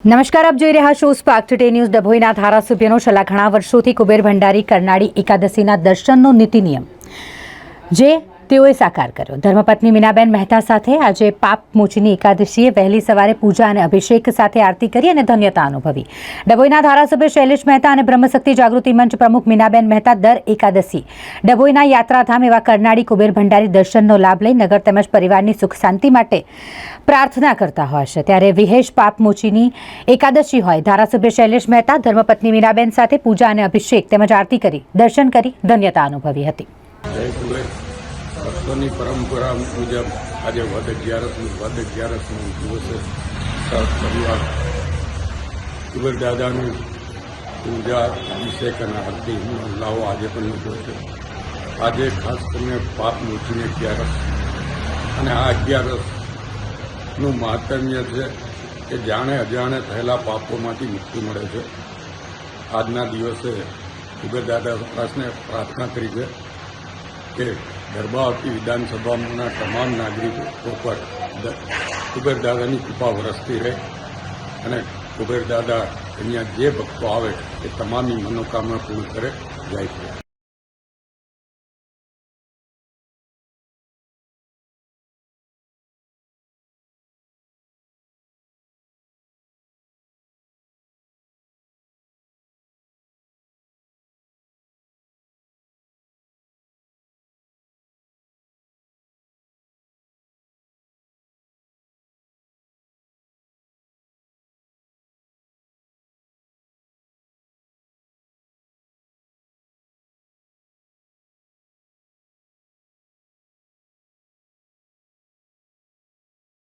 નમસ્કાર, આપ જોઈ રહ્યા છો સ્પાર્ક ટુડે ન્યૂઝ. ડભોઈના ધારાસભ્યનો છેલ્લા ઘણા વર્ષોથી કુબેર ભંડારી કરનાળી એકાદશીના દર્શનનો નીતિ નિયમ જે તેઓએ સાકાર કર્યો. ધર્મપત્ની મીનાબેન મહેતા સાથે આજે પાપ મોચીની એકાદશીએ વહેલી સવારે પૂજા અને અભિષેક સાથે આરતી કરી અને ધન્યતા અનુભવી. ડભોઈના ધારાસભ્ય શૈલેષ મહેતા અને બ્રહ્મશક્તિ જાગૃતિ મંચ પ્રમુખ મીનાબેન મહેતા દર એકાદશી ડભોઈના યાત્રાધામ એવા કરનાળી કુબેર ભંડારી દર્શનનો લાભ લઈ નગર તેમજ પરિવારની સુખ શાંતિ માટે પ્રાર્થના કરતા હોય છે. ત્યારે વિહેશ પાપ મોચીની એકાદશી હોય, ધારાસભ્ય શૈલેષ મહેતા ધર્મપત્ની મીનાબેન સાથે પૂજા અને અભિષેક તેમજ આરતી કરી દર્શન કરી ધન્યતા અનુભવી હતી. ભક્તોની પરંપરા મુજબ આજે વદ અગિયારસનો દિવસે પરિવાર કુબેર દાદાની પૂજા અભિષેક અને આરતીનો લાવો આજે પણ લીધો છે. આજે ખાસ કરીને પાપ મોચીની અગિયારસ અને આ અગિયારસનું મહાત્મ્ય છે કે જાણે અજાણે થયેલા પાપોમાંથી મુક્તિ મળે છે. આજના દિવસે કુબેર દાદા દાસને પ્રાર્થના કરી છે કે ગર્ભાવતી વિધાનસભાના તમામ નાગરિકો પર કુબેર દાદાની કૃપા વરસતી રહે અને કુબેર દાદા અહીંયા જે ભક્તો આવે એ તમામની મનોકામના પૂર્ણ કરે. જય શ્રી